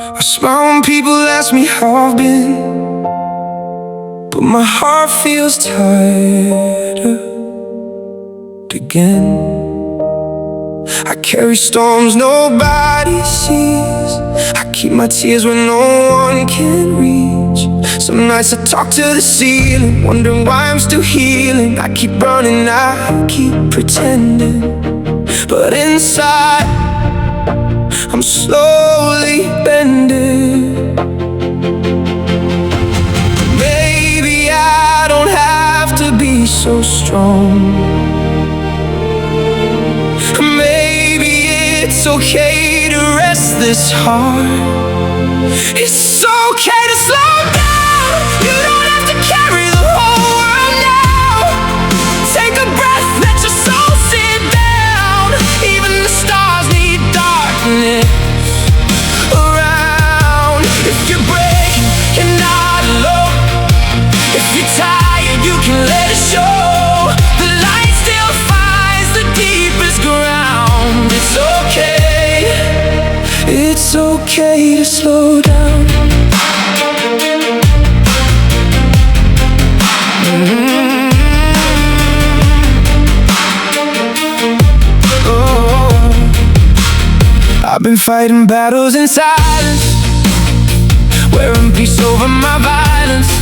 I smile when people ask me how I've been, but my heart feels tired again. I carry storms nobody sees. I keep my tears where no one can reach. Some nights I talk to the ceiling, wondering why I'm still healing. I keep running, I keep pretending, but inside I'm slowly bending. Maybe I don't have to be so strong. Maybe it's okay to rest this heart. It's okay to slow down. You don't have to carry the whole world now. Take a breath, let your soul sit down. Even the stars need darkness around. If you're breaking, you're not alone. If you're tired, you can let it show. The light still finds the deepest ground. It's okay, it's okay to slow down. Oh, I've been fighting battles in silence, wearing peace over my violence.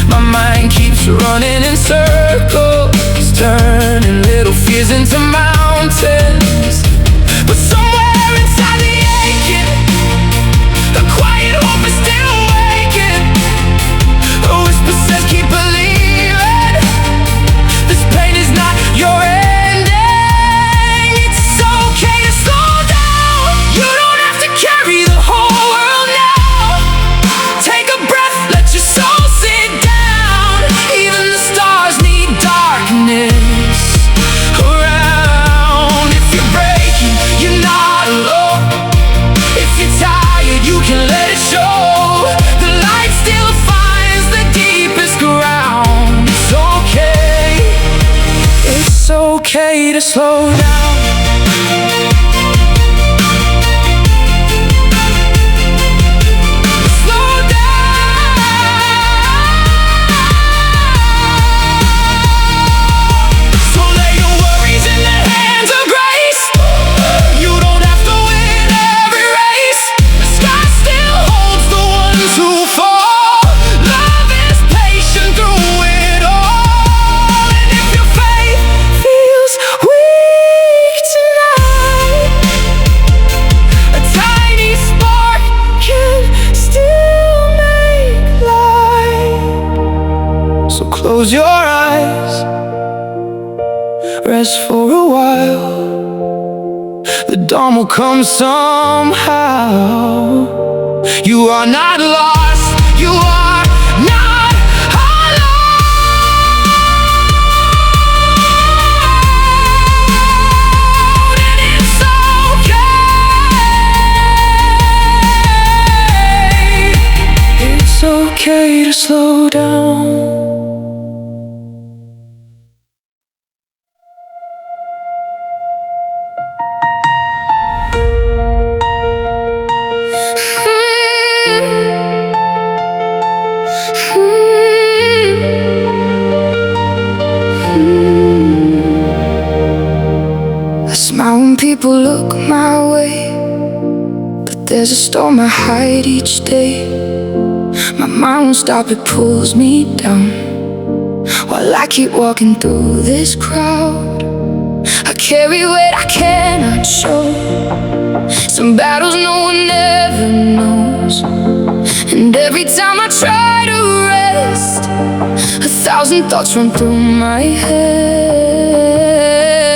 My mind keeps running in circles, turning little fears into mountains. But somewhere inside the aching, a quiet hope is still waking. A whisper says keep believing. This pain is not your ending. It's okay to slow down. You don't have to carry the whole world now. Take a breath, let your soul sit down. Even the stars need darkness around. If you're breaking, you're not alone. If you're tired, you can let it show. The light still finds the deepest ground. It's okay to slow down. Slow down. So lay your worries in the hands of grace. You don't have to win every race. The sky still holds the ones who fall. Love is patient through it all. And if your faith feels weak tonight, a tiny spark can still make light. So close your eyes, rest for a while. The dawn will come somehow. You are not lost, you are not alone. And it's okay. It's okay to slow down. I smile when people look my way, but there's a storm I hide each day. My mind won't stop, it pulls me down, while I keep walking through this crowd. I carry weight I cannot show, some battles no one ever knows. And every time I try to rest, 1,000 thoughts run through my head.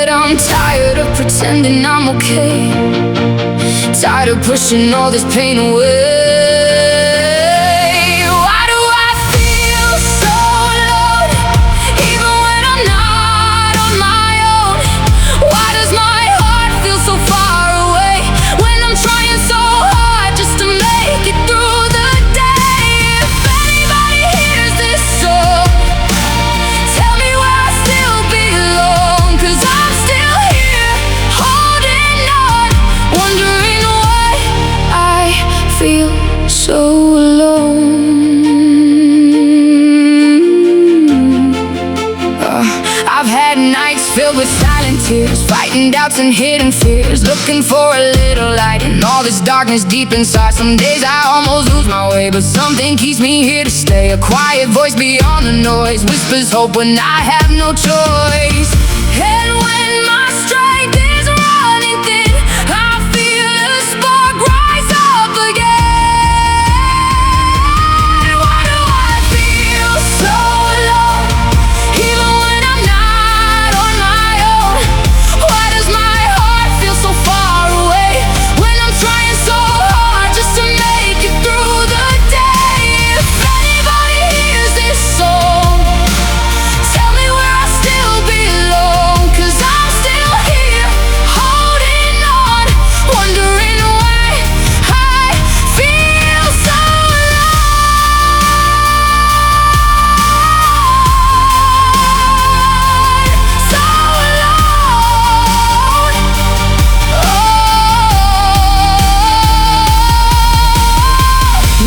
I'm tired of pretending I'm okay, tired of pushing all this pain away. Why do I feel so alone, even when I'm not on my own? Why does my heart feel so far away, when I'm trying so hard just to make it through the day? If anybody hears this song, tell me where I still belong. 'Cause I'm still here, holding on, wondering why I feel silent tears, fighting doubts and hidden fears, looking for a little light in all this darkness deep inside. Some days I almost lose my way, but something keeps me here to stay. A quiet voice beyond the noise whispers hope when I have no choice. And when my strength is running thin, I feel a spark rise up again. Why do I feel so alone, even when I'm not on my own? Why does my heart feel so far away, when I'm trying so hard just to make it through the day? If anybody hears this song, tell me where I still belong, 'cause I'm still here, holding on, wondering why I feel so alone. So alone.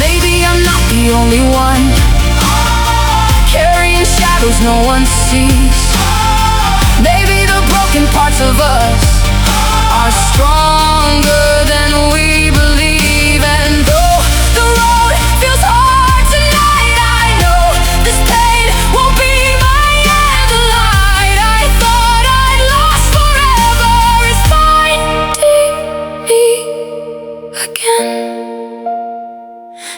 Maybe I'm not the only one, carrying shadows no one sees. Maybe the broken parts of us are stronger than we believe. And though the road feels hard tonight, I know this pain won't be my end. The light I thought I'd lost forever is finding me again.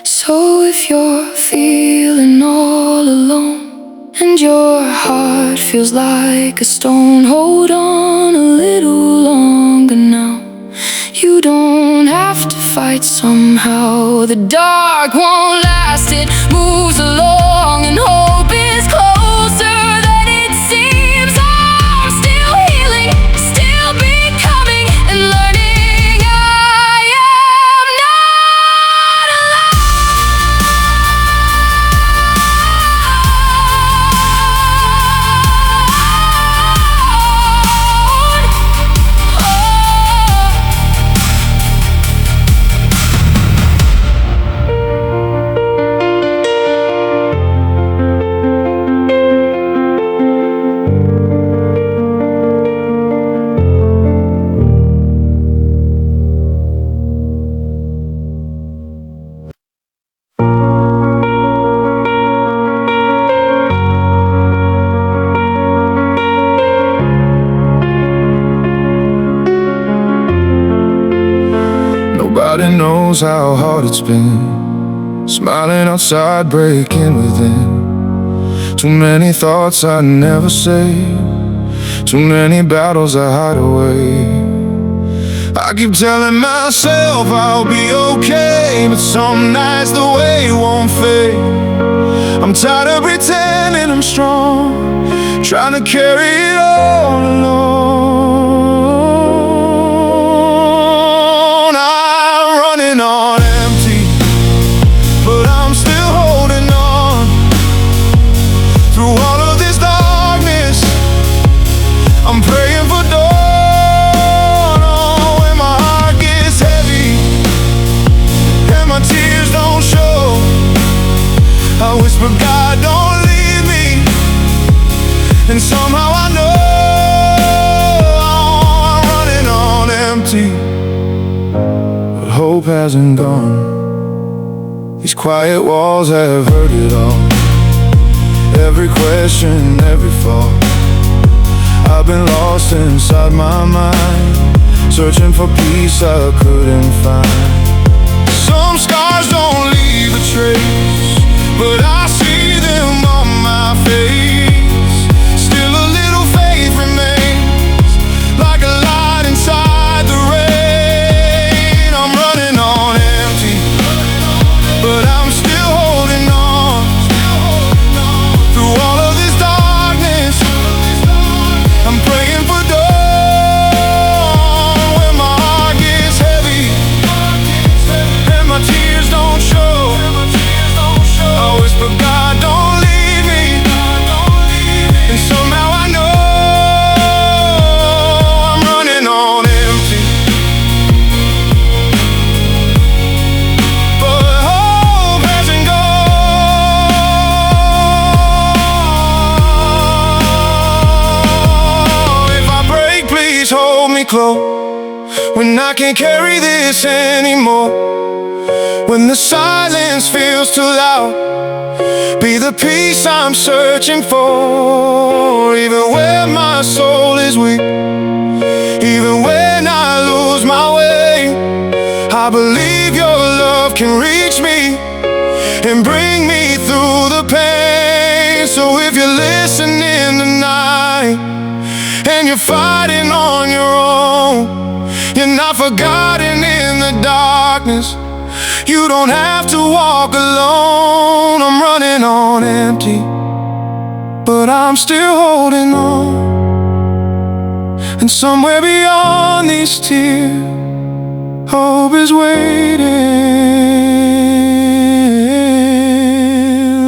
So if you're feeling all alone and your heart feels like a stone, hold on a little longer now. You don't have to fight somehow. The dark won't last, it moves along, and hope is closer than it seems. I'm still healing, still becoming and learning. I am not alone. Nobody knows how hard it's been, smiling outside, breaking within. Too many thoughts I never say, too many battles I hide away. I keep telling myself I'll be okay, but some nights the weight won't fade. I'm tired of pretending I'm strong, trying to carry it all alone. I'm running on empty, but I'm still holding on. Through all of this darkness, I'm praying for dawn. Oh, when my heart gets heavy and my tears don't show, I whisper, God, don't leave me. And somehow I know I'm running on empty, but hope hasn't gone. These quiet walls have heard it all, every question, every fall. I've been lost inside my mind, searching for peace I couldn't find. Some scars don't leave a trace, but I see them on my face. Still a little faith remains, like a light inside the rain. I'm running on empty, but I'm still holding on. Through all of this darkness, I'm praying for dawn. When my heart gets heavy and my tears don't show, I whisper, God, don't leave me. me close when I can't carry this anymore. When the silence feels too loud, be the peace I'm searching for. Even when my soul is weak, even when I lose my way, I believe your love can reach me and bring me through the pain. So if you're listening tonight and you're fighting on your own, you're not forgotten in the darkness. You don't have to walk alone. I'm running on empty, but I'm still holding on. And somewhere beyond these tears, hope is waiting,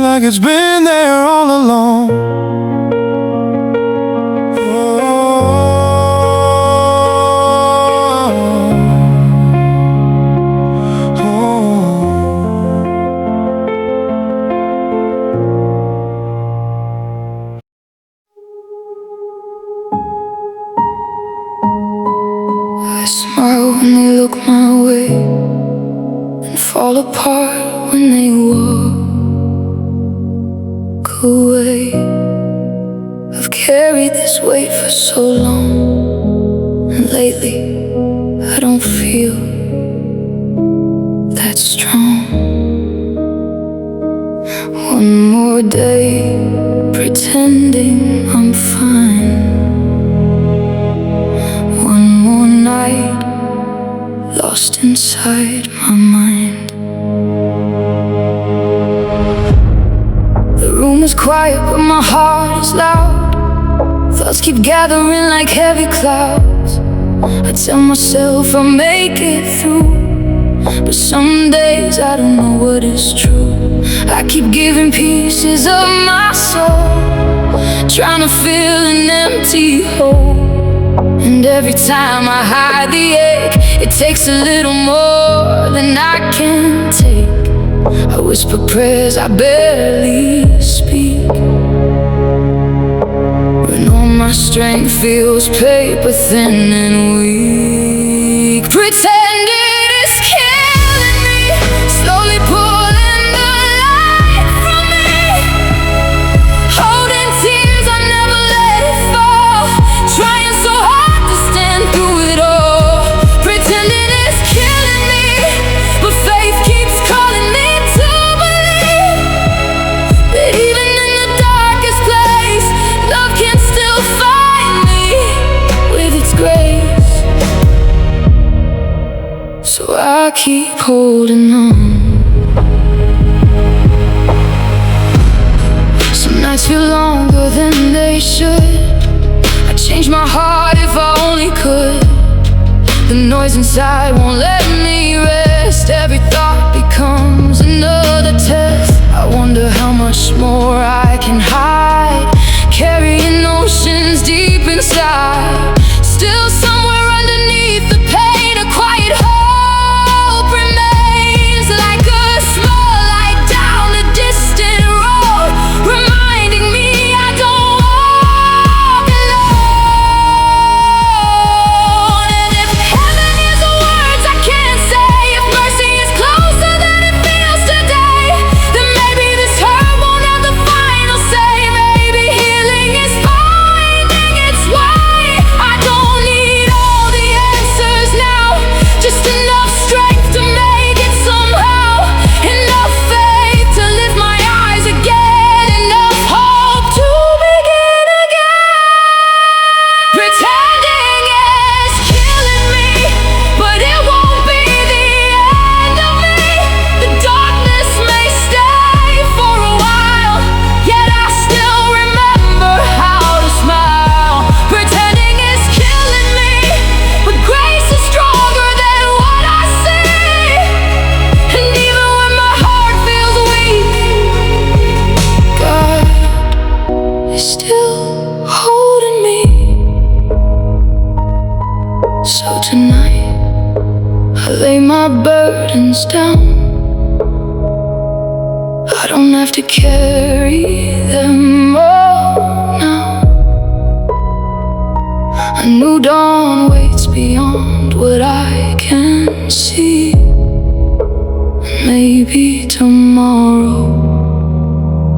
like it's been there all along. I smile when they look my way and fall apart when they walk away. I've carried this weight for so long, and lately I don't feel that strong. One more day pretending I'm fine, lost inside my mind. The room is quiet but my heart is loud. Thoughts keep gathering like heavy clouds. I tell myself I'll make it through, but some days I don't know what is true. I keep giving pieces of my soul, trying to fill an empty hole. And every time I hide the ache, it takes a little more than I can take. I whisper prayers I barely speak, when all my strength feels paper thin and weak. Pretending it's killing me, slowly pulling the light from me, holding tears I never let it fall, trying so hard to stand through it all. Pretending it's killing me, but faith keeps calling me to believe that even in the darkest place, love can still find me with its grace. So I keep holding on. Some nights feel longer than they should. I'd change my heart if I only could. The noise inside won't let me rest. Every thought becomes another test. I wonder how much more I can hide, carrying oceans deep inside. Still somewhere underneath the pain, a quiet hope remains, like a small light down a distant road, reminding me I don't walk alone. And if heaven is the words I can't say, if mercy is closer than it feels today, then maybe this hurt won't have the final say. Maybe healing is finding its way. I don't need all the answers now, just enough strength to make it somehow, enough faith to lift my eyes again, enough hope to begin again. Pretending it's killing me, but it won't be the end of me. The darkness may stay for a while, yet I still remember how to smile. Pretending it's killing me, but grace is stronger than what I see. And even when my heart feels weak, God is still holding me. So tonight I lay my burdens down. I don't have to carry them all now. A new dawn waits beyond what I can see. Maybe tomorrow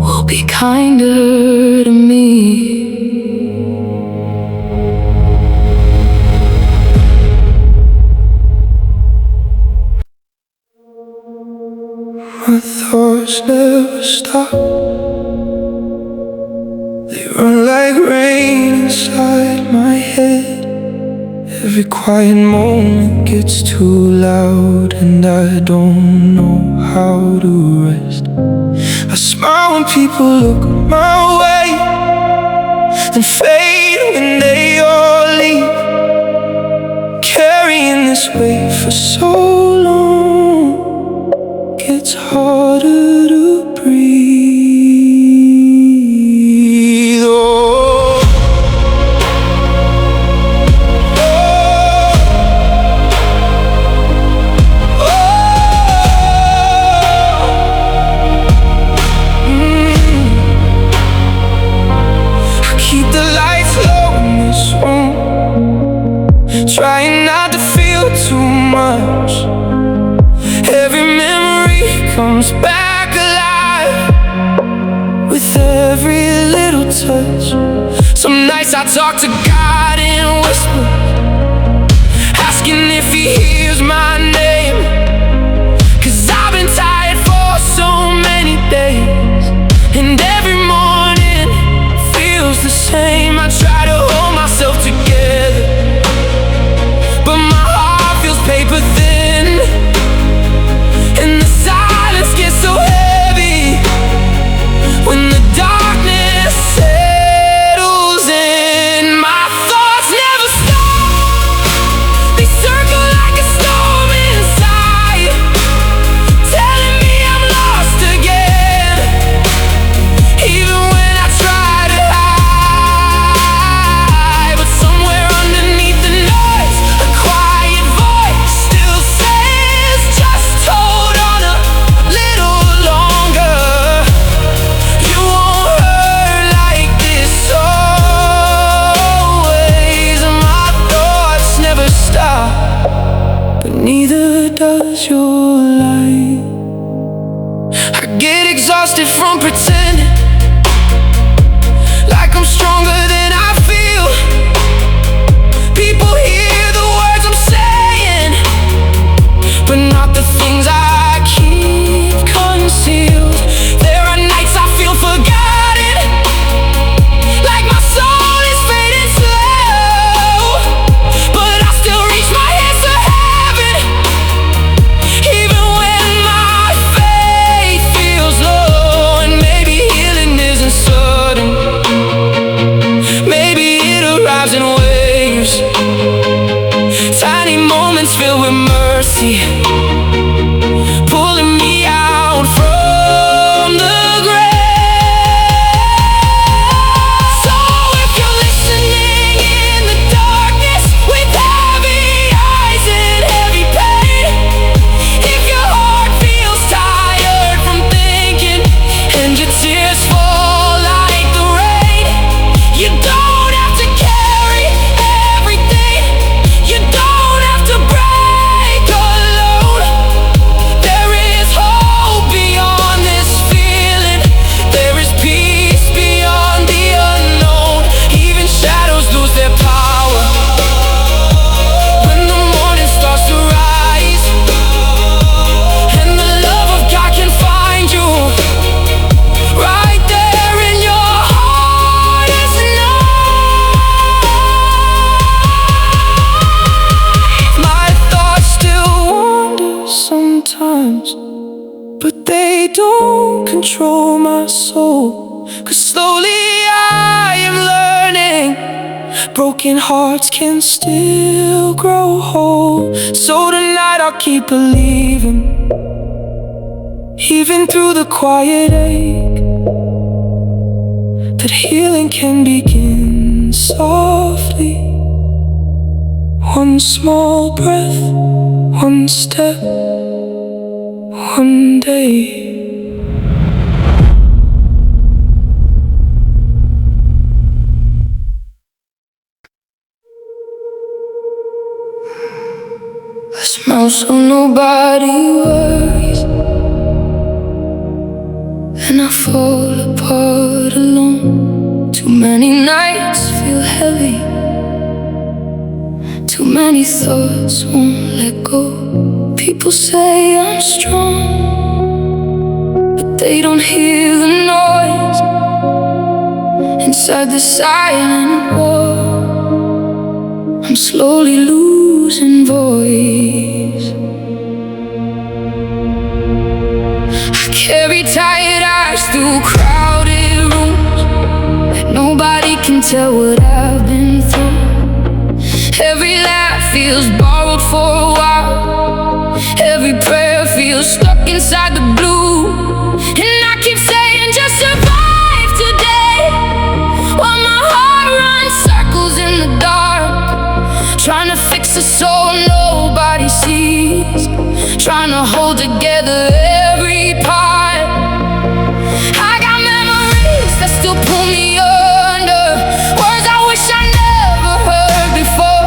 will be kinder to me. My thoughts never stop. They run like rain inside my head. Every quiet moment gets too loud, and I don't know how to rest. I smile when people look my way, then fade when they all leave. Carrying this weight for so long, it's harder to breathe. Oh, oh, I keep the lights low in this room, trying not to feel too much. Every memory comes back alive with every little touch. Some nights I talk to God in whispers, asking if He hears my name. 'Cause I've been tired for so many days, and every morning feels the same. I try to hold myself together, but my heart feels paper thin. And the silence gets so heavy when the darkness settles in. My thoughts never stop. They circle like a storm inside, telling me I'm lost again. Even when I try to hide, but somewhere underneath the noise, a quiet voice still says, just hold on a little longer. You won't hurt like this always. And my thoughts never stop, but neither does your light. I get exhausted from pretending like I'm stronger than I feel. People hear the words I'm saying, but not the things I keep concealed. There are nights I feel forgotten, like my soul is fading slow. But I still reach my hands to heaven, even when my faith feels low. And maybe healing isn't sudden, maybe it arrives in waves, tiny moments filled with mercy, pulling me out from the grave. So if you're listening in the darkness with heavy eyes and heavy pain, if your heart feels tired from thinking and your tears fall like the rain, you don't have to carry everything. You don't have to break alone. There is hope beyond this feeling. There is peace beyond the unknown. Even shadows lose their power when the morning starts to rise, and the love of God can find you right there in your hardest night. My thoughts still wander sometimes, but they don't control my soul. 'Cause slowly I am learning broken hearts can still grow whole. So tonight I'll keep believing, even through the quiet ache, that healing can begin softly. One small breath, one step, one day. I smile so nobody worries, and I fall apart alone. Too many nights feel heavy, too many thoughts won't let go. People say I'm strong, but they don't hear the noise inside the silent war. I'm slowly losing voice. I carry tired eyes through crowded rooms. Nobody can tell what I've been through. Every laugh feels borrowed for a while. Every prayer feels stuck inside the blue. And I keep saying just survive today, while my heart runs circles in the dark, trying to fix a soul nobody sees, trying to hold together every part. I got memories that still pull me under, words I wish I never heard before.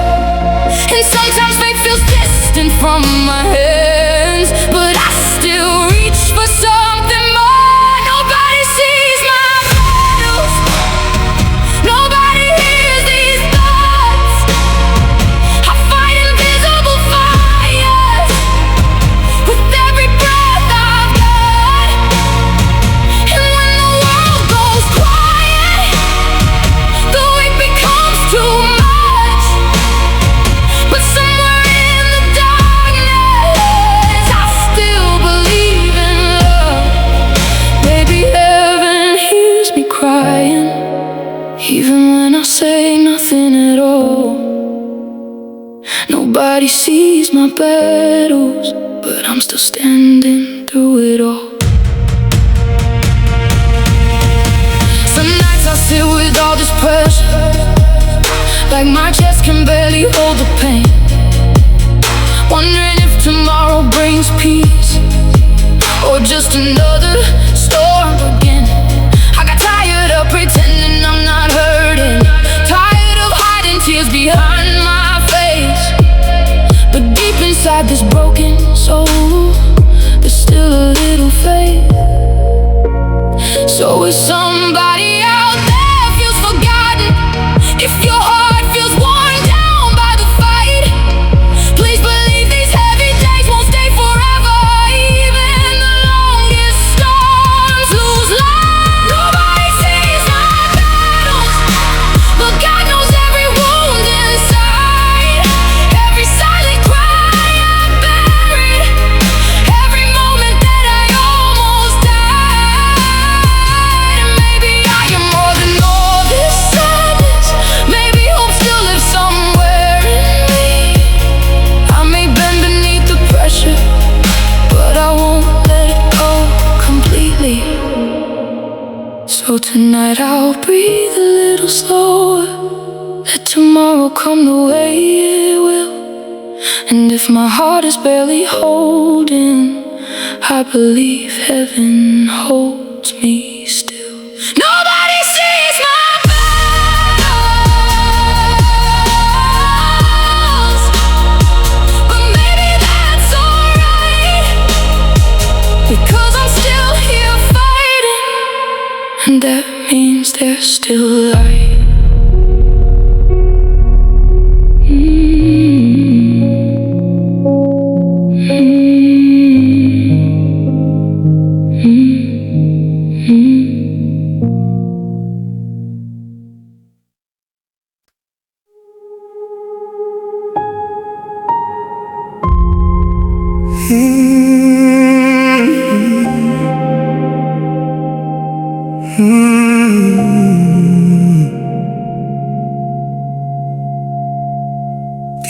And sometimes fate feels distant from my hands, but I still reach for something more. Nobody sees my battles, nobody hears these thoughts. I fight invisible fires with every breath I've got. And when the world goes quiet, the weight becomes too much. But somewhere in the darkness, I still believe in love. Maybe heaven hears me crying, even when I say nothing at all. Nobody sees my battles, but I'm still standing through it all. Some nights I sit with all this pressure, like my chest can barely hold the pain, wondering if tomorrow brings peace, or just another storm again. I got tired of pretending I'm not hurting, tired of hiding tears behind my face. But deep inside this broken soul, there's still a little faith. So if somebody out there feels forgotten, if your heart feels worn down by the fight, please believe these heavy days won't stay forever. Even the longest storms lose light. Nobody sees my battles, but God knows every wound inside, every silent cry I buried, every moment that I almost died. And maybe I am more than all this sadness. Maybe hope still lives somewhere in me. I may bend beneath the pressure, but I won't let it go completely. So tonight I'll breathe a little slower, let tomorrow come the way it will. And if my heart is barely holding, I believe heaven holds me still. Nobody sees my battles, but maybe that's alright, because I'm still here fighting, and that means there's still light.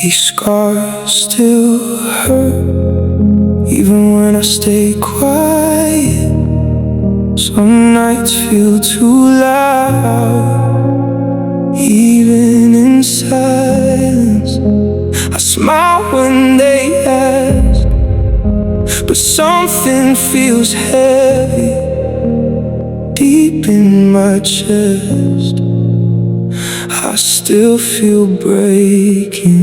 These scars still hurt, even when I stay quiet. Some nights feel too loud, even in silence. I smile when they ask, but something feels heavy deep in my chest. I still feel breaking.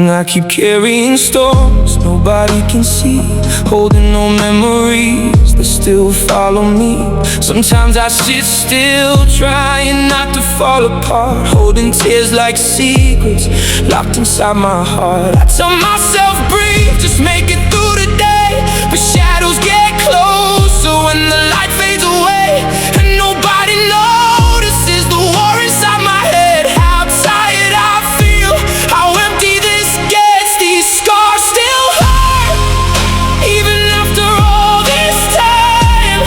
I keep carrying storms nobody can see, holding no memories that still follow me. Sometimes I sit still, trying not to fall apart, holding tears like secrets locked inside my heart. I tell myself breathe, just make it through the day, but shadows get closer when the light fades away, and nobody notices the war inside my head. How tired I feel, how empty this gets. These scars still hurt, even after all this time.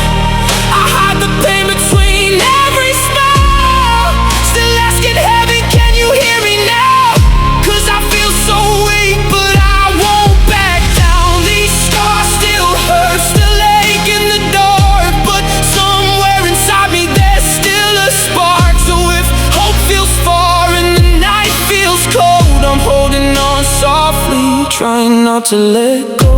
I hide the pain between every smile, still asking heaven, can you hear me now? 'Cause I feel so weak, but I won't back down. These scars still hurt, still ache in the dark, but somewhere inside me there's still a spark. So if hope feels far and the night feels cold, I'm holding on softly, trying not to let go.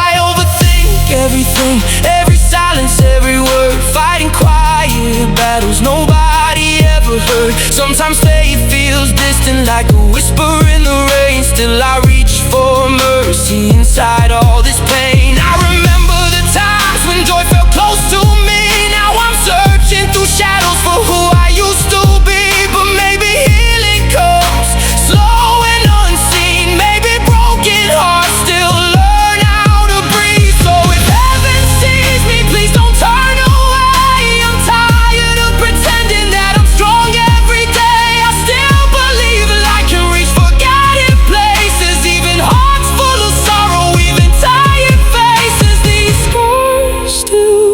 I overthink everything, every silence, every word, fighting quiet battles nobody ever heard. Sometimes faith feels distant, like a whisper in the rain. Still I reach for mercy inside all this pain. I remember the times when joy felt close to me. Now I'm searching through shadows for who I used to be. But maybe healing comes slow and unseen. Maybe broken hearts still learn how to breathe. So if heaven sees me, please don't turn away. I'm tired of pretending that I'm strong every day. I still believe I can reach forgotten places, even hearts full of sorrow, even tired faces. These scars still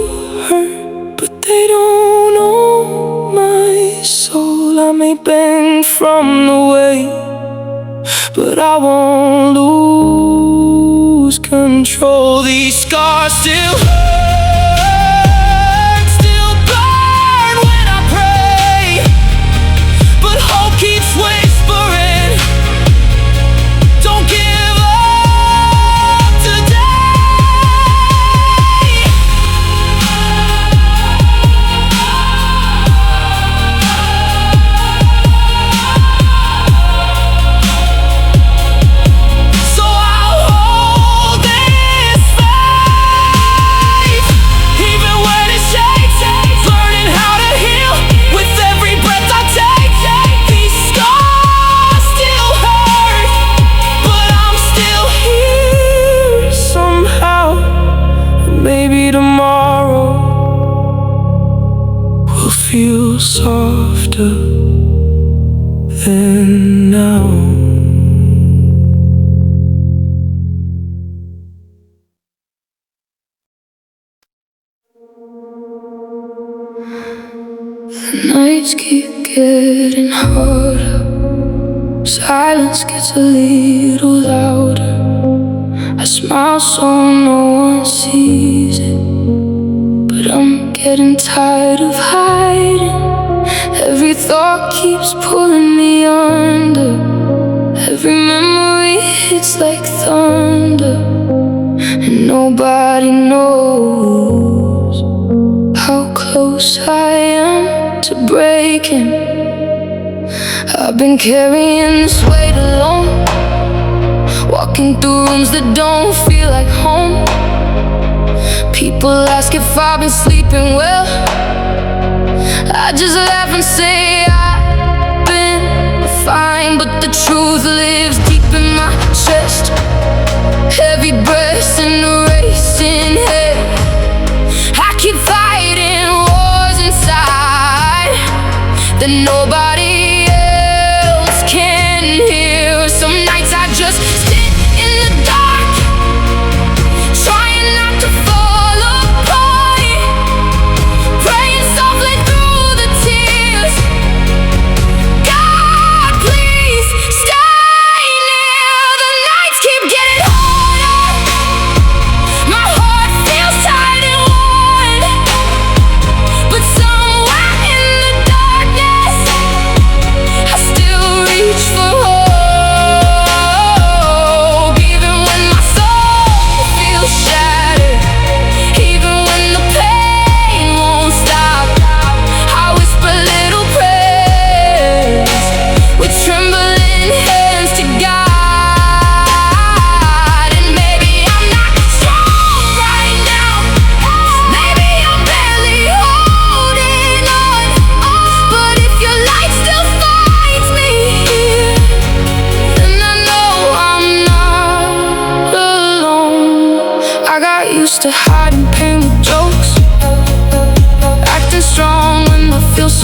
hurt, but they don't own my soul. I may bend from the weight, but I won't lose control. These scars still hurt, still burn when I pray, but hope keeps whispering, don't give up today. So I'll hold this faith, even when it shakes, learning how to heal with every breath I take. These scars still hurt, but I'm still here somehow. Maybe tomorrow will feel softer than now. Nights keep getting harder, silence gets a little louder. I smile so no one sees it, but I'm getting tired of hiding. Every thought keeps pulling me under, every memory hits like thunder, and nobody knows how close I am to breaking. I've been carrying this weight alone, walking through rooms that don't feel like home. People ask if I've been sleeping well. I just laugh and say I've been fine, but the truth lives deep in my chest. Heavy breaths and a racing head. I keep fighting wars inside that nobody else can hear. Some nights I just sit in the dark, trying not to fall apart, praying softly through the tears. God, please stay near. The nights keep getting harder, my heart feels tight and worn, but somewhere in the darkness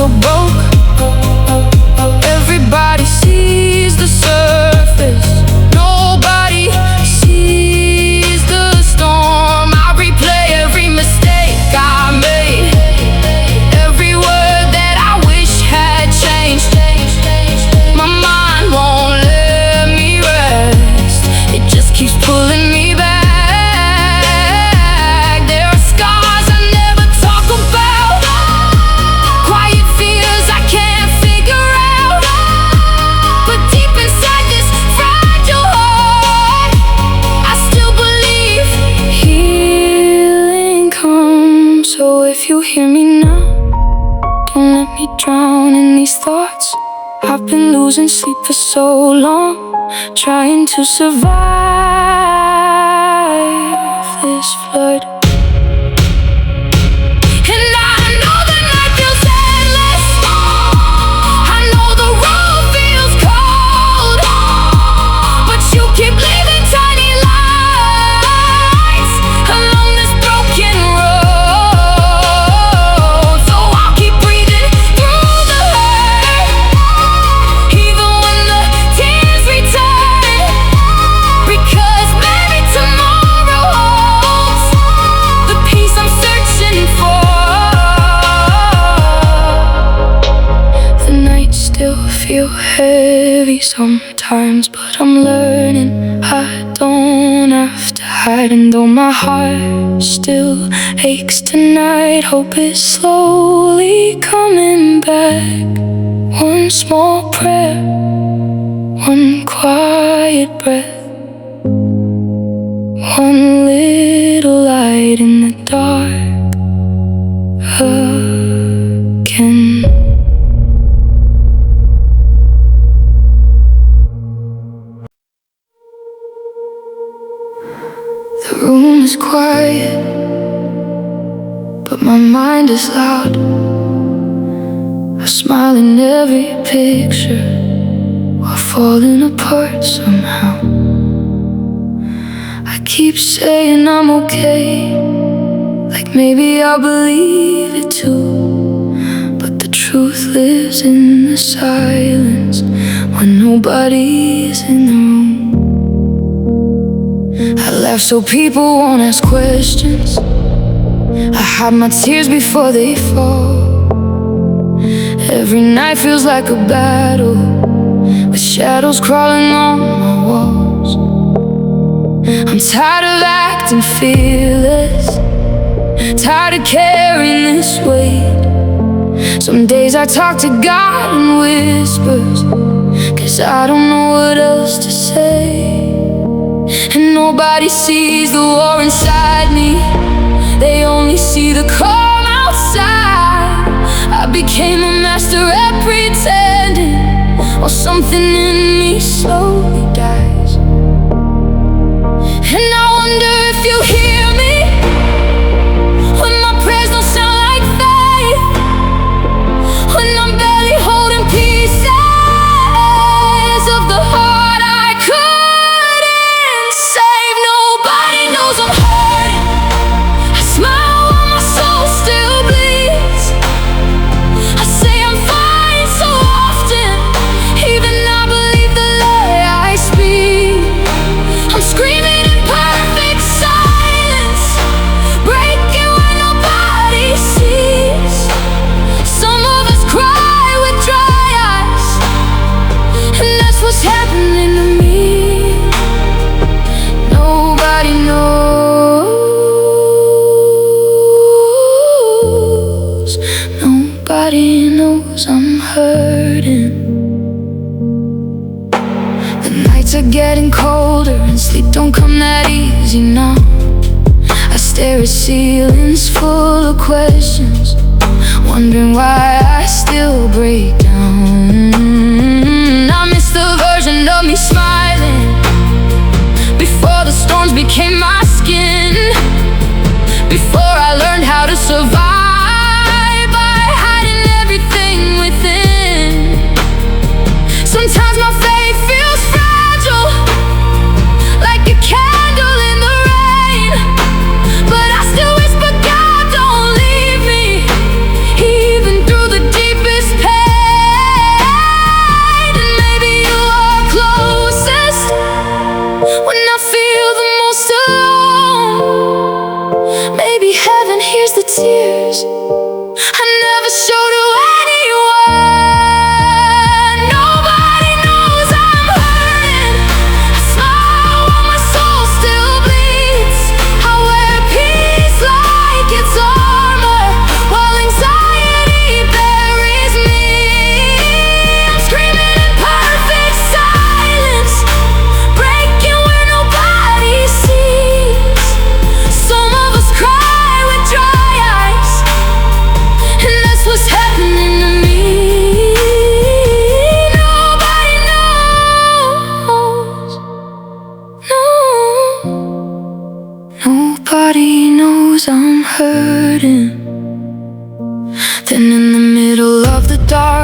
so broke. Everybody sees the surface, nobody sees the storm. I replay every mistake I made, every word that I wish had changed. My mind won't let me rest, it just keeps pulling me back. There are scars I never talk about, quiet fears I can't figure out. But deep inside this fragile heart, I still believe healing comes. So if you hear me now, don't let me drown in these thoughts. I've been losing sleep for so long, trying to survive this flood. And I know the night feels endless, I know the road feels cold, but you keep leaving tiny lights along this broken road. So I'll keep breathing through the hurt, even when the tears return, because maybe tomorrow holds the peace I'm searching for. The nights still feel heavy sometimes, but I'm learning I don't have to hide. And though my heart still aches tonight, hope is slowly coming back. One small prayer, one quiet breath, one little light in the dark again. The room is quiet, but my mind is loud. I smile in every picture while falling apart somehow. I keep saying I'm okay, like maybe I'll believe it too. But the truth lives in the silence when nobody's in the room. I laugh so people won't ask questions, I hide my tears before they fall. Every night feels like a battle, with shadows crawling on my walls. I'm tired of acting fearless, tired of carrying this weight. Some days I talk to God in whispers, 'cause I don't know what else to say. And nobody sees the war inside me, they only see the calm outside. I became a master at pretending, while something in me slowly dies. And I wonder if you hear me when my prayers don't sound like faith, when I'm barely holding pieces of the heart I couldn't save. Nobody knows I'm hurting, I smile while my soul still bleeds. I say I'm fine so often, even I believe the lie I speak. I'm screaming in perfect silence, breaking when nobody sees. Some of us cry with dry eyes, and that's what's happening to me. Nobody knows, nobody knows I'm hurting. The nights are getting colder and sleep don't come that easy now. I stare at ceilings full of questions, wondering why I still break down. I miss the version of me smiling before the storms became my skin, before I learned how to survive by hiding everything within. Sometimes my faith feels fragile, like a candle in the rain, but I still whisper, God, don't leave me, even through the deepest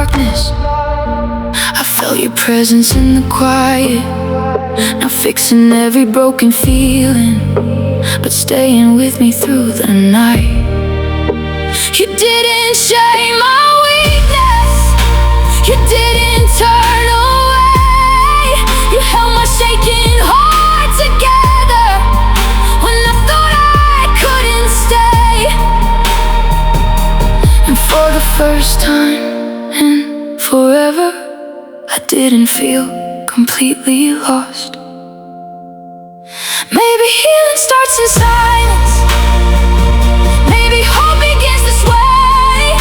darkness, I felt your presence in the quiet. Now fixing every broken feeling, but staying with me through the night. You didn't shame my weakness, you didn't turn away. You held my shaking heart together when I thought I couldn't stay. And for the first time in forever, I didn't feel completely lost. Maybe healing starts in silence, maybe hope begins this way.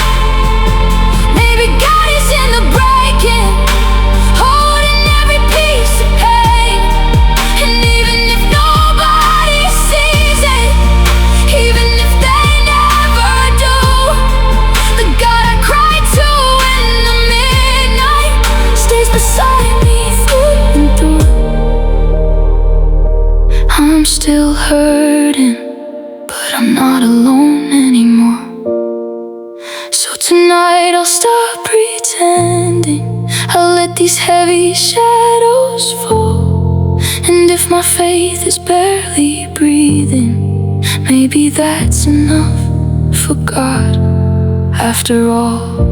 Maybe God is in the breaking, holding every piece of pain. And even if nobody sees it, even if they never do, the God I cry to in the midnight stays beside me through and through. I'm still hurting, but I'm not alone anymore. So tonight I'll stop pretending, I'll let these heavy shadows fall. And if my faith is barely breathing, maybe that's enough for God after all.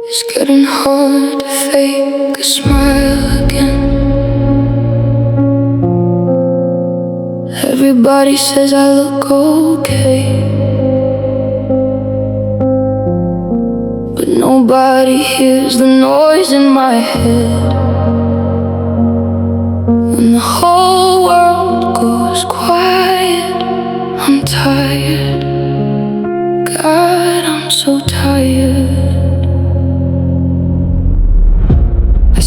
It's getting hard to fake a smile again. Everybody says I look okay, but nobody hears the noise in my head. When the whole world goes quiet, I'm tired. God, I'm so tired.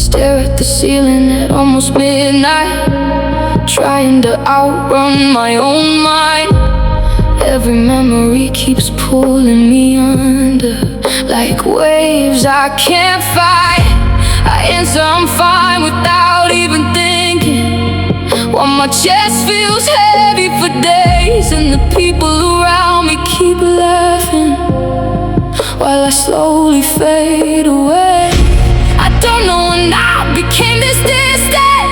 Stare at the ceiling at almost midnight, trying to outrun my own mind. Every memory keeps pulling me under, like waves I can't fight. I answer I'm fine without even thinking, while my chest feels heavy for days. And the people around me keep laughing, while I slowly fade away. I don't know when I became this distant.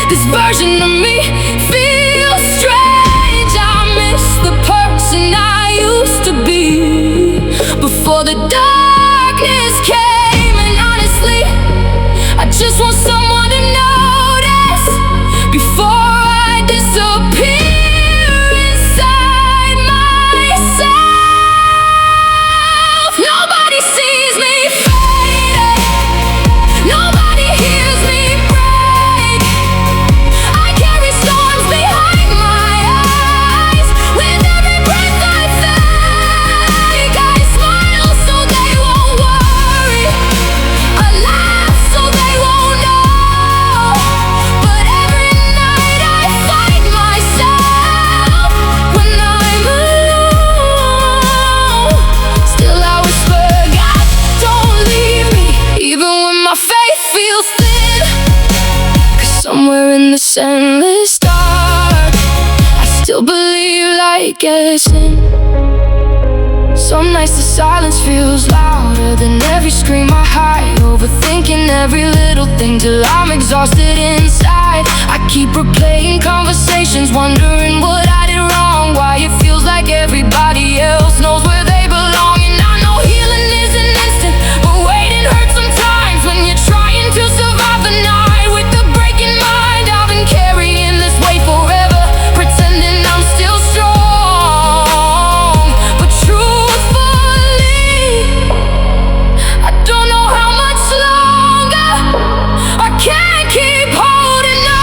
This version of me feels strange. I miss the person I used to be before the darkness came. And honestly, I just want someone to notice before I disappear inside myself. Nobody sees me fading, nobody hears me break. I carry storms behind my eyes. With every breath I take, I smile so they won't worry, I laugh so they won't know. But every night I fight myself when I'm alone. Still I whisper, God, don't leave me, even when my faith feels thin. 'Cause somewhere in this endless dark, I still believe light gets in. Some nights the silence feels louder than every scream I hide, overthinking every little thing till I'm exhausted inside. I keep replaying conversations, wondering what I did wrong, why it feels like everybody else knows where they belong. And I know healing isn't instant, but waiting hurts sometimes when you're trying to survive the night. With the breaking mind, I've been carrying this weight forever, pretending I'm still strong. But truthfully, I don't know how much longer I can't keep holding on.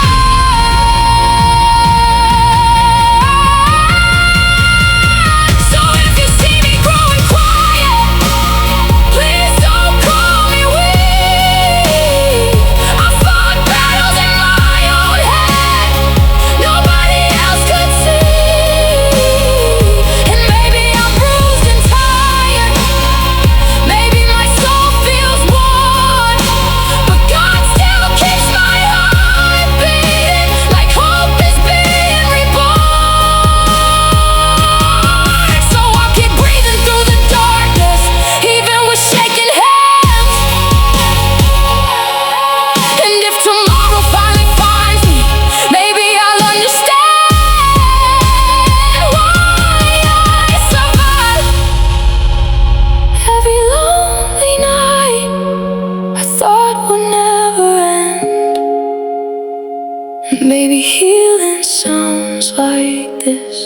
like this.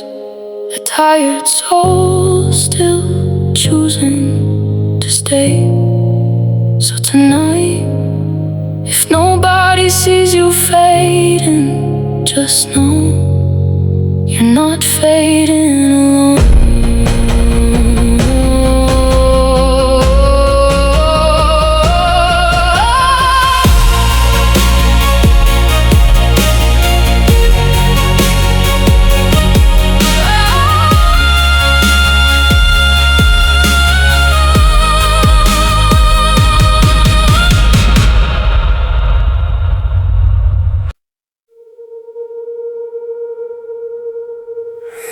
A tired soul still choosing to stay. So tonight, if nobody sees you fading, just know you're not fading alone.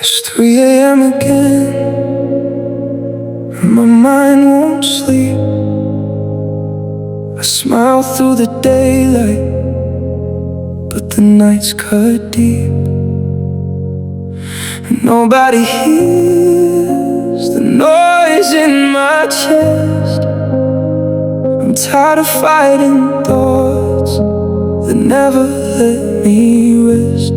It's 3 a.m. again, and my mind won't sleep. I smile through the daylight, but the night's cut deep. And nobody hears the noise in my chest. I'm tired of fighting thoughts that never let me rest.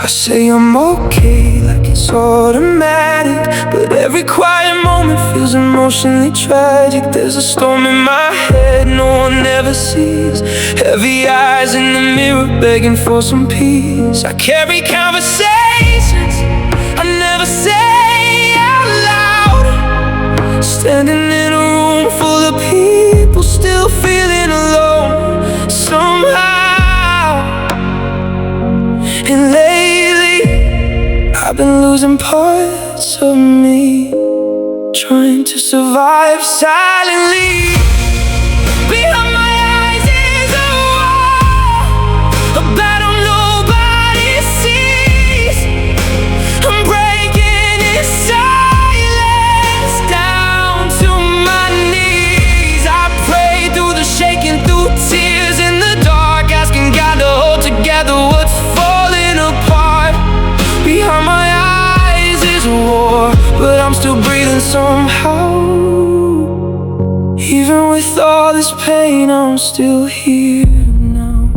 I say I'm okay like it's automatic, but every quiet moment feels emotionally tragic. There's a storm in my head no one ever sees. Heavy eyes in the mirror begging for some peace. I carry conversations I never say out loud, standing in a room full of people still feeling alone somehow. And lately I've been losing parts of me, trying to survive silently. Behind my eyes is a wall, a battle nobody sees. I'm breaking in silence down to my knees. I pray through the shaking, through tears in the dark, asking God to hold together what's falling apart. Behind my eyes is a war, but I'm still breathing somehow. Even with all this pain, I'm still here now.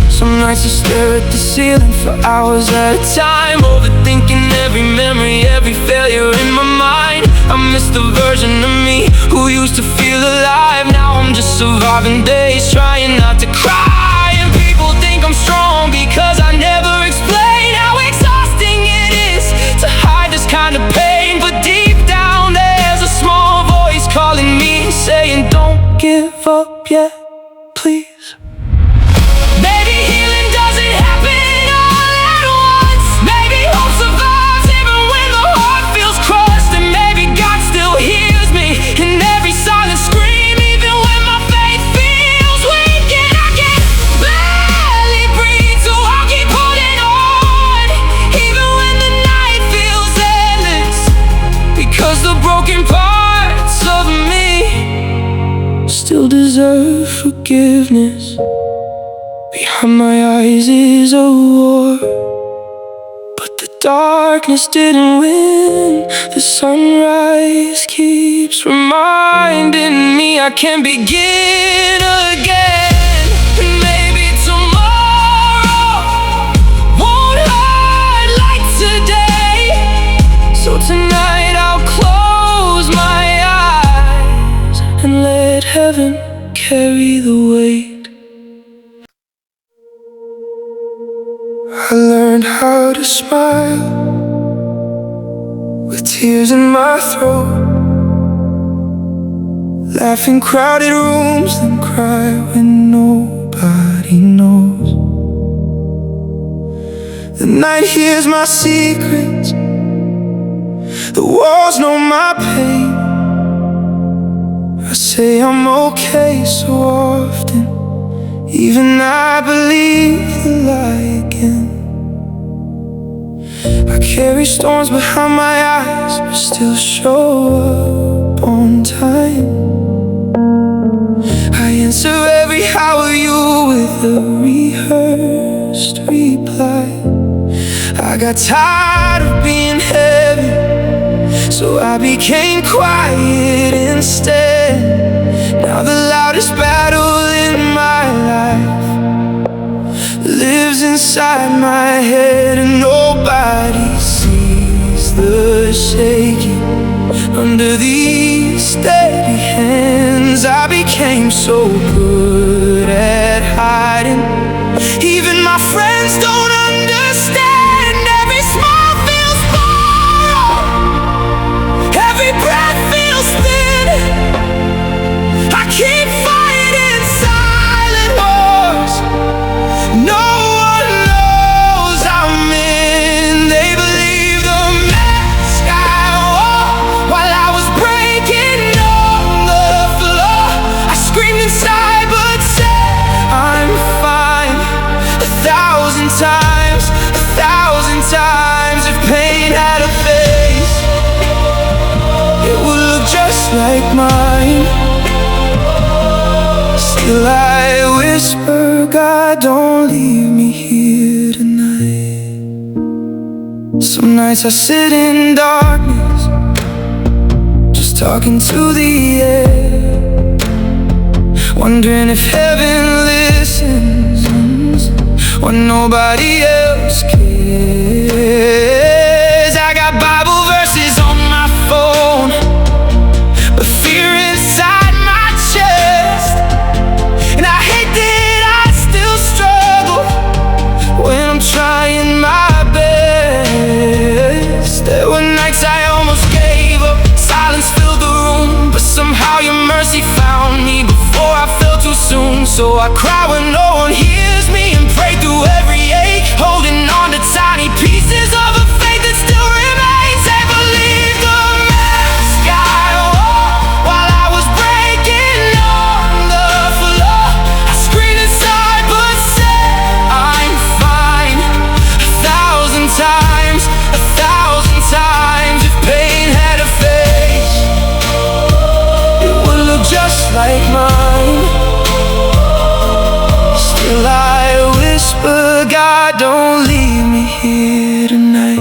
Some nights I stare at the ceiling for hours at a time, overthinking every memory, every failure in my mind. I miss the version of me who used to feel alive. Now I'm just surviving days, trying not to cry. And people think I'm strong because I never explain how exhausting it is to hide this kind of pain. But deep down there's a small voice calling me, saying don't give up yet, please. Maybe healing doesn't happen all at once. Maybe hope survives even when the heart feels crushed. And maybe God still hears me in every silent scream, even when my faith feels weak. And I can barely breathe, so I'll keep holding on, even when the night feels endless. Because the broken parts of me still deserve forgiveness. Behind my eyes is a war, but the darkness didn't win. The sunrise keeps reminding me I can begin again. And maybe tomorrow won't hurt like today. So tonight I'll close my eyes and let heaven carry the weight. I learned how to smile with tears in my throat, laugh in crowded rooms, then cry when nobody knows. The night hears my secrets, the walls know my pain. I say I'm okay so often, even I believe the lie again. I carry storms behind my eyes, but still show up on time. I answer every how are you with a rehearsed reply. I got tired of being heavy, so I became quiet instead. Now the loudest battle in my life inside my head, and nobody sees the shaking under these steady hands. I became so good at hiding, even my friends don't understand. Every smile feels borrowed, every breath feels thin. I keep fighting silent wars no one knows I'm in. They believe the mask I wore while I was breaking on the floor. I screamed inside but said I'm fine 1,000 times, 1,000 times. If pain had a face, it would look just like mine. Still I whisper, God, don't leave me here tonight. Some nights I sit in darkness, just talking to the air, wondering if heaven listens when nobody else cares. I got Bible verses on my phone, but fear inside my chest. And I hate that I still struggle when I'm trying my best. There were nights I almost gave up, silence filled the room, but somehow your mercy found me before I fell too soon. So I cry when no one hears me and pray through every ache, holding on to tiny pieces of a faith that still remains. They believe the mask I wore while I was breaking on the floor. I screamed inside but said I'm fine 1,000 times, 1,000 times. If pain had a face, it would look just like mine. Still I whisper, God, don't leave me here tonight.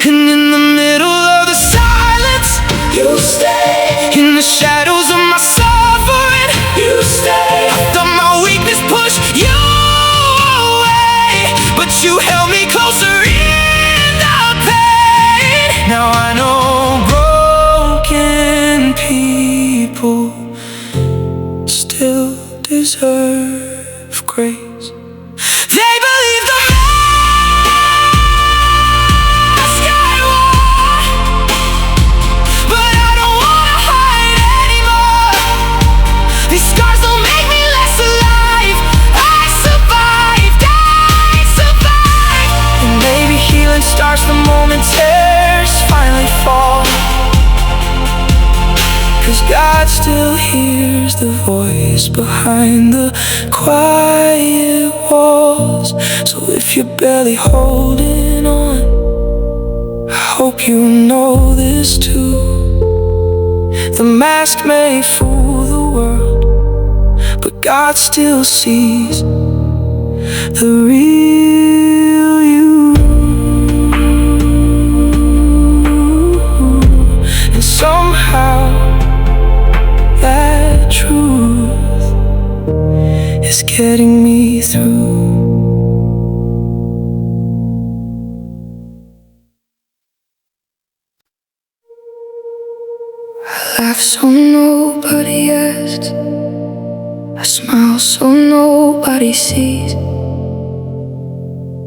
And in the middle of the silence, you stay. In the shadows of my suffering, you stay. I felt my weakness push you away, but you held me closer in the pain. Now I know broken people still deserve grace. They believe the mask I wore, but I don't wanna hide anymore. These scars don't make me less alive. I survived, I survived. And maybe healing starts the moment tears finally fall, 'cause God still hears the voice behind the quiet walls. So if you're barely holding on, I hope you know this too. The mask may fool the world, but God still sees the real you. And somehow that truth is getting me through. I laugh so nobody asks, I smile so nobody sees.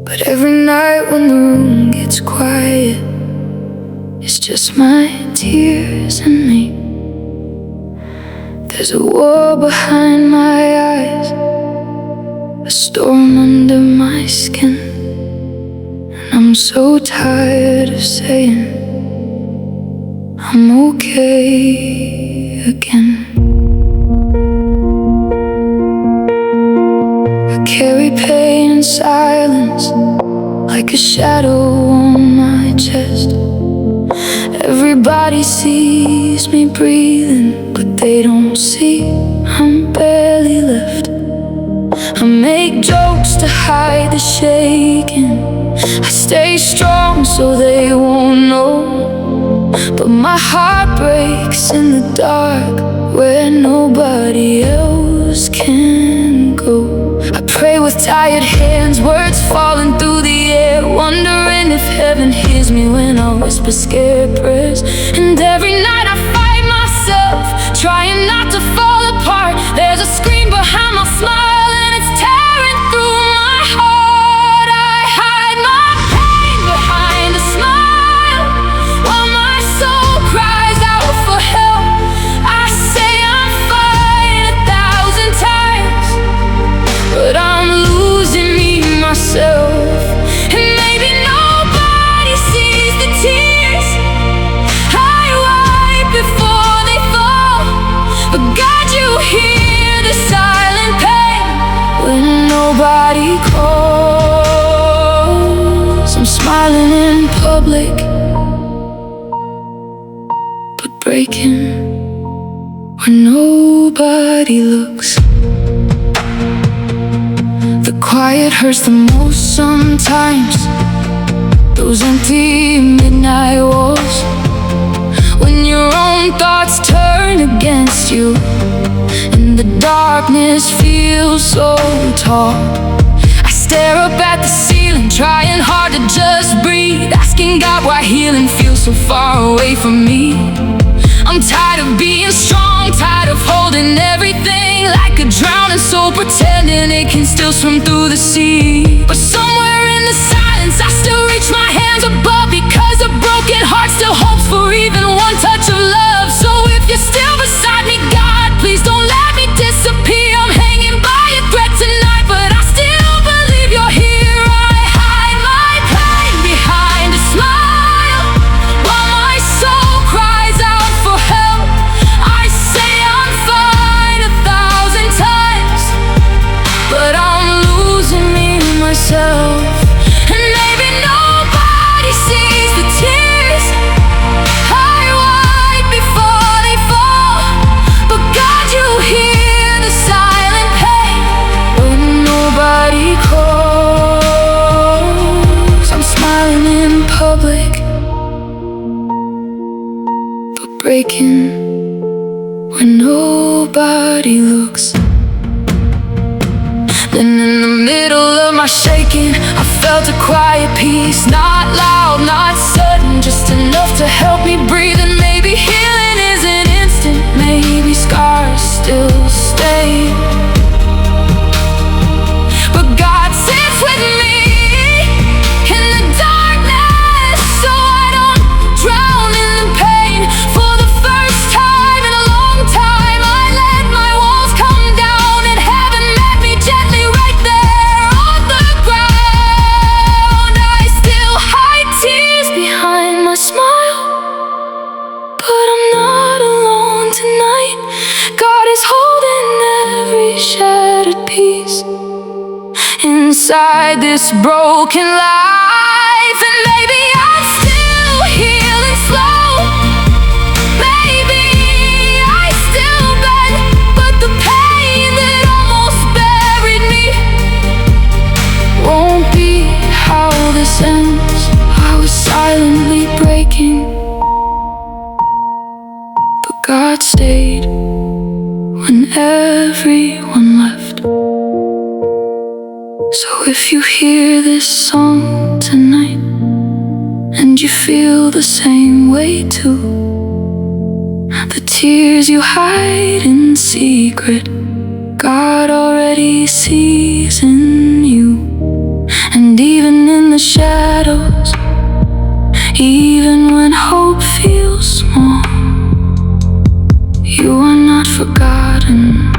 But every night when the room gets quiet, it's just my tears and me. There's a war behind my eyes, a storm under my skin, and I'm so tired of saying I'm okay again. I carry pain in silence like a shadow on my chest. Everybody sees me breathing, but they don't see I'm barely left. I make jokes to hide the shaking, I stay strong so they won't know. But my heart breaks in the dark where nobody else can go. I pray with tired hands, words falling through the air, wondering if heaven hears me when I whisper scared prayers. And every night I fight myself, trying not to fall apart. There's a scream behind my smile and it's tearing through my heart. I hide my pain behind a smile while my soul cries out for help. I say I'm fine 1,000 times, but I'm losing me myself. And maybe nobody sees the tears I wipe before they fall, but God, you hear the silent pain when nobody calls. I'm smiling in public, but breaking where nobody looks. The quiet hurts the most sometimes, those empty midnight walls, when your own thoughts turn against you and the darkness feels so tall. I stare up at the ceiling, trying hard to just breathe, asking God why healing feels so far away from me. I'm tired of being strong, tired of holding everything like a drowning soul, pretending it can still swim through the sea. But somewhere in the silence I still reach my hands above, because a broken heart still hopes for even one touch of love. So if you're still beside me, God, please don't let me disappear. I'm hanging by a thread tonight, but I still believe you're here. I hide my pain behind a smile while my soul cries out for help. I say I'm fine 1,000 times, but I'm losing me myself. And maybe nobody sees the tears I wipe before they fall, but God, you hear the silent pain when nobody calls. I'm smiling in public, but breaking when nobody looks. Then in the middle of my shaking, I felt a quiet peace, not loud, not sudden, just enough to help me breathe. And maybe healing isn't instant, maybe scars still stay, but God sits with me in the darkness, so I don't drown in the pain. For the first time in a long time, I let my walls come down, and heaven met me gently right there on the ground. I still hide tears behind my smile, but I'm not alone tonight. God is holding every shattered piece inside this broken life. And maybe I'm still healing slow, maybe I still bend, but the pain that almost buried me won't be how this ends. I was silently breaking, but God stayed when everyone left. So if you hear this song tonight and you feel the same way too, the tears you hide in secret, God already sees in you. And even in the shadows, even when hope feels small, you are not forgotten,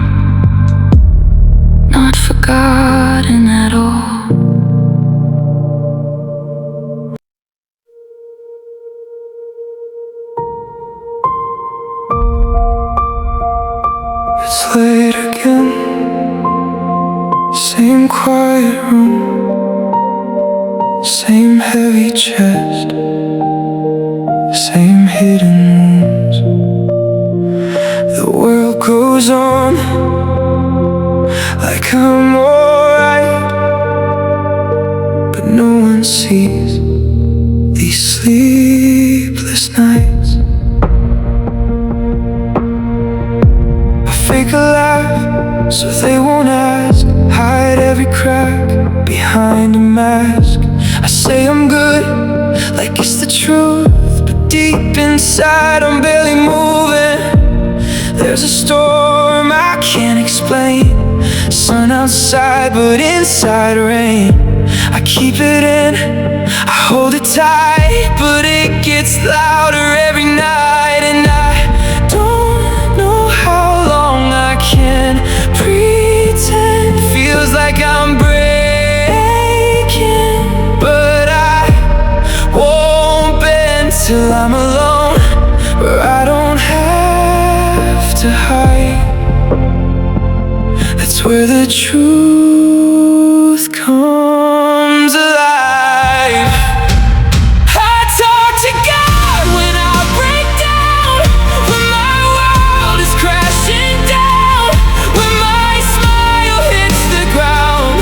not forgotten at all. It's late again, same quiet room, same heavy chest, same hidden wounds. The world goes on like I'm alright, but no one sees these sleepless nights. I fake a laugh so they won't ask, hide every inside I'm barely moving. There's a storm I can't explain. Sun outside but inside rain. I keep it in, I hold it tight, but it gets louder every night. And I don't know how long I can pretend. Feels like I'm breaking, but I won't bend till I'm alone, where I don't have to hide. That's where the truth comes alive. I talk to God when I break down, when my world is crashing down, when my smile hits the ground,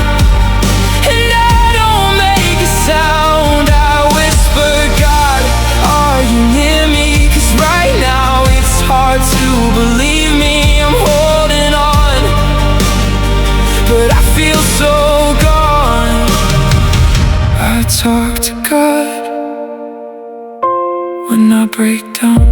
and I don't make a sound. I whisper, God, are you near me? 'Cause right now it's hard to believe me. I'm holding on, but I feel so gone. I talk to God when I break down.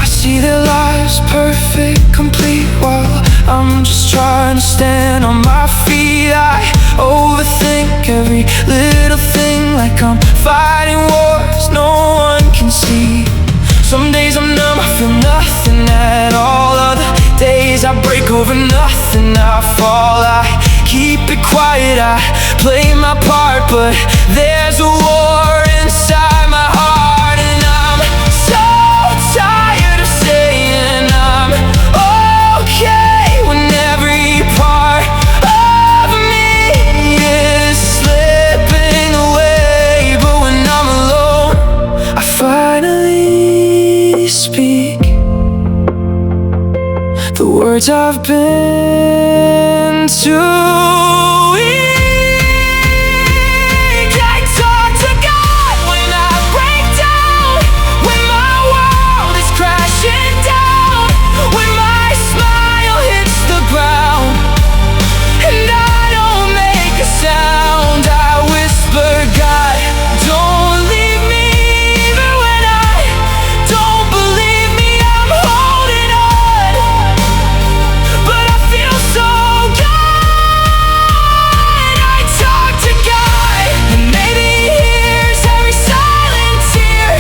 I see their lives perfect, complete, while I'm just trying to stand on my feet. I overthink every little thing, like I'm fighting wars no one can see. Some days I'm numb, I feel nothing at all. Other days I break over nothing, I fall. I keep it quiet, I play my part, but there's a war inside my heart. And I'm so tired of saying I'm okay when every part of me is slipping away. But when I'm alone, I finally speak the words I've been too weak. I talk to God when I break down, when my world is crashing down, when my smile hits the ground, and I don't make a sound. I whisper, God, don't leave me, even when I don't believe me. I'm holding on, but I feel so good. I talk to God, and maybe He hears every silent tear,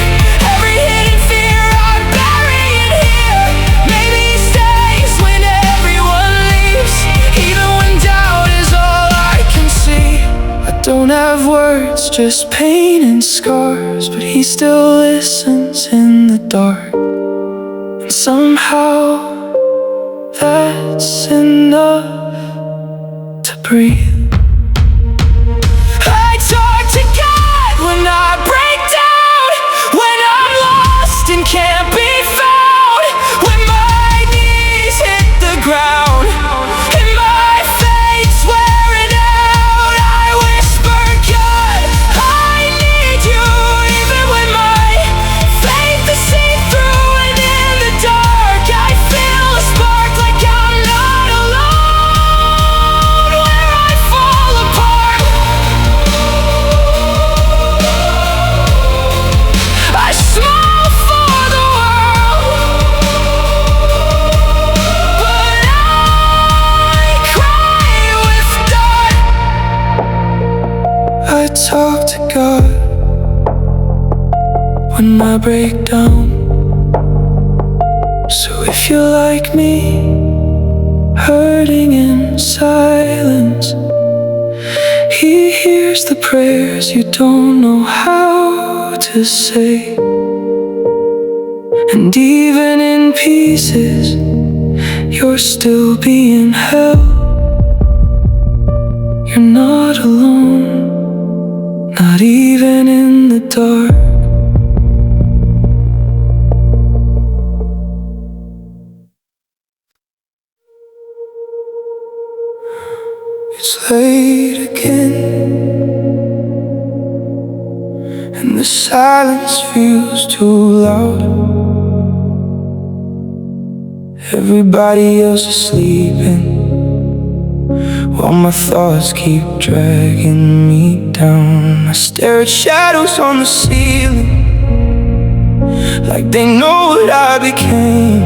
every hidden fear I bury in here. Maybe He stays when everyone leaves, even when doubt is all I can see. I don't have words, just pain and scars, but He still listens in the dark. And somehow that's enough to breathe. I talk to God when I break down, when I'm lost and can't be found, when my knees hit the ground and my faith's wearing out. I whisper, God, I need you, even when my faith is seen through. And in the dark I feel a spark, like I'm not alone, where I fall apart. I smile for the world, but I cry with dark. I talk to God when I break down. So if you're like me, hurting in silence, He hears the prayers you don't know how to say. And even in pieces, you're still being held. You're not alone, not even in the dark. It's late again, and the silence feels too loud. Everybody else is sleeping while my thoughts keep dragging me down. I stare at shadows on the ceiling, like they know what I became.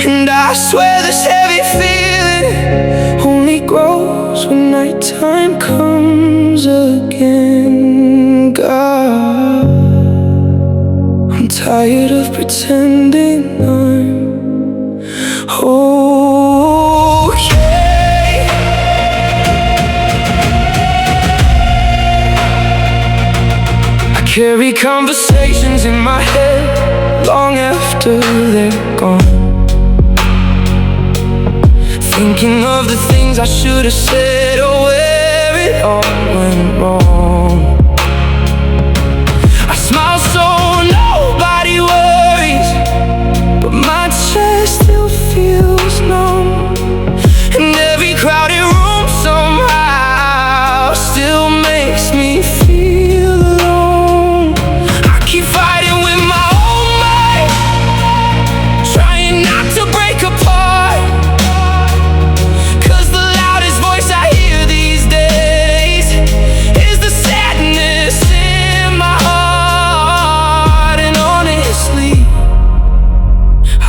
And I swear this heavy feeling only grows when nighttime comes again. God, I'm tired of pretending I'm okay. I carry conversations in my head long after they're gone, thinking of the things I should have said or where it all went wrong. I smile so nobody worries, but my chest still feels numb. And every crowded room somehow still makes me feel alone. I keep fighting with my own mind, trying not to break apart, 'cause the loudest voice I hear these days is the sadness in my heart. And honestly,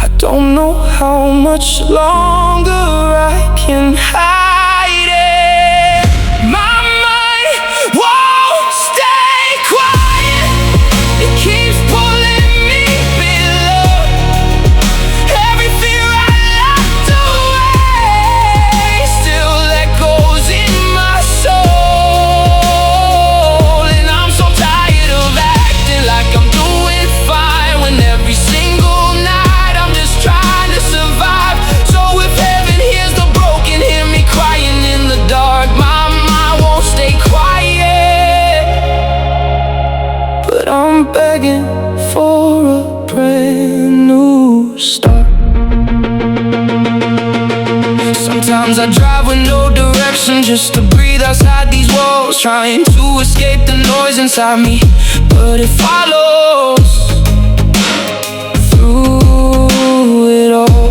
I don't know how much longer I can hide it. My mind won't stay quiet, it keeps pulling me below. Every fear I locked away still echoes in my soul. And I'm so tired of acting like I'm doing fine, when every single night I'm just trying to survive. So if heaven hears the broken, hear me crying in the dark. My mind won't stay quiet, but I'm begging for a brand new start. Sometimes I drive with no direction, just to breathe outside these walls, trying to escape the noise inside me, but it follows through it all.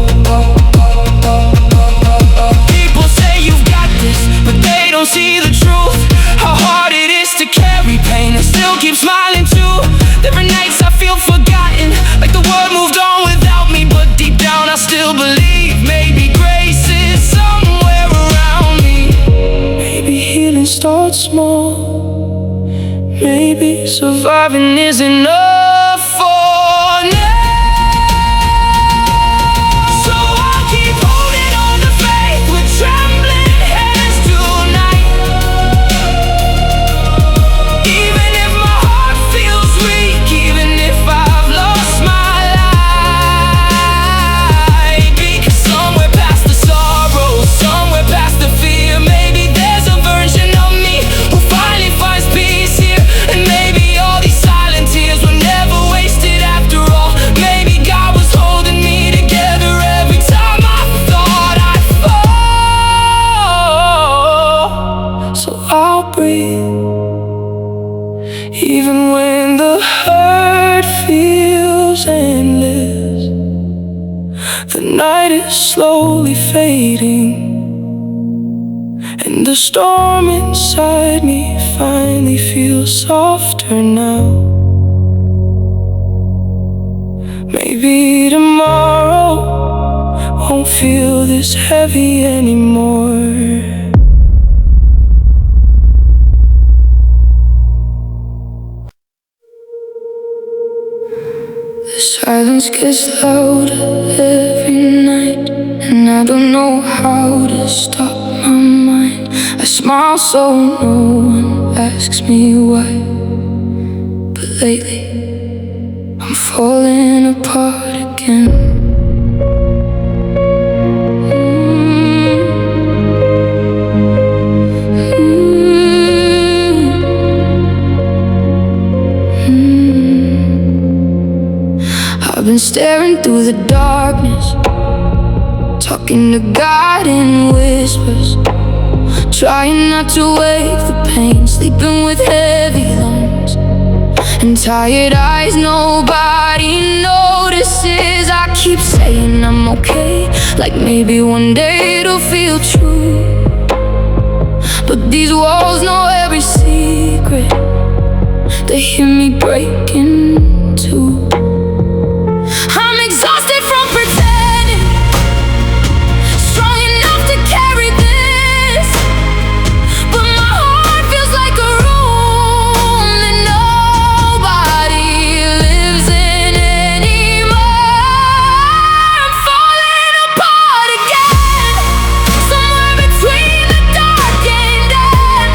People say you've got this, but they don't see the truth, how hard it is to carry pain and still keep smiling too. There are nights I feel forgotten, like the world moved on without me, but deep down I still believe maybe grace is somewhere around me. Maybe healing starts small, maybe surviving is enough for now. So I'll keep holding on to faith with trembling hands tonight, even if my heart feels weak, even if I've lost my light. Because somewhere past the sorrow, somewhere past the fear, maybe there's a version of me who finally finds peace here. And maybe all these silent tears were never wasted after all. Maybe God was holding me together every time I thought I'd fall. So I'll breathe, even when the hurt feels endless. The night is slowly fading, and the storm inside me finally feels softer now. Maybe tomorrow won't feel this heavy anymore. The silence gets louder every night, and I don't know how to stop my mind. I smile so no one asks me why, but lately I'm falling apart again. I've been staring through the darkness, talking to God in whispers, trying not to wake the pain, sleeping with heavy lungs and tired eyes nobody notices. I keep saying I'm okay, like maybe one day it'll feel true. But these walls know every secret. They hear me breaking too. I'm exhausted from pretending, strong enough to carry this, but my heart feels like a room that nobody lives in anymore. I'm falling apart again, somewhere between the dark and dead,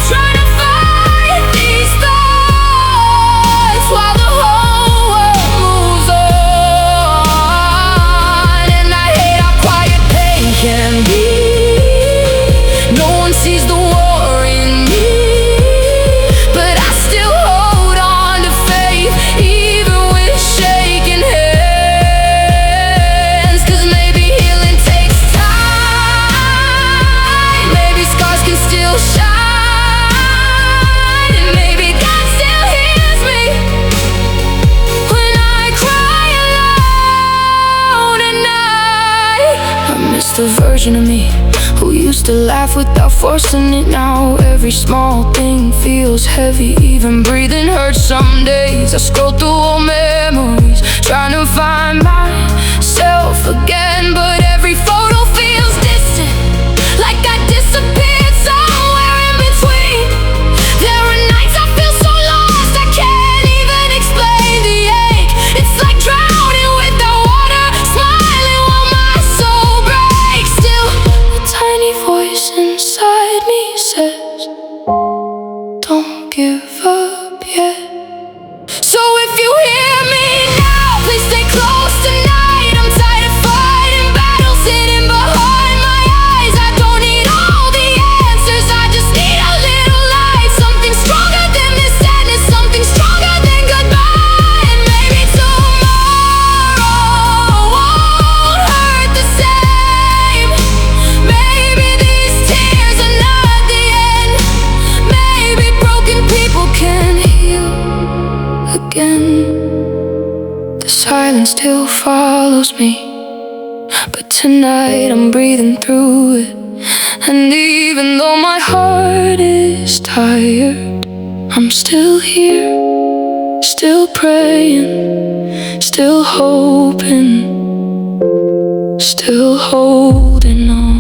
trying to fight these thoughts while the whole world moves on. And I hate how quiet pain can be. No one sees the war in me, but I still hold on to faith, even with shaking hands. 'Cause maybe healing takes time, maybe scars can still shine, and maybe God still hears me when I cry alone at night. I miss the version of me who used to laugh without forcing it. Now every small thing feels heavy, even breathing hurts some days. I scroll through old memories, trying to find myself again, but every photo feels distant, like I disappeared somewhere in between. There are nights I feel so lost I can't even explain the ache. It's like drowning without water, smiling while my soul breaks. Still, a tiny voice inside me says, don't give up yet. So if you hear me now, please stay close tonight. I'm tired of fighting battles hidden behind my eyes. I don't need all the answers, I just need a little light. Something stronger than this sadness, something stronger than goodbye. And maybe tomorrow won't hurt the same. Maybe these tears are not the end. Maybe broken people can heal again. The silence still follows me, but tonight I'm breathing through it. And even though my heart is tired, I'm still here, still praying, still hoping, still holding on.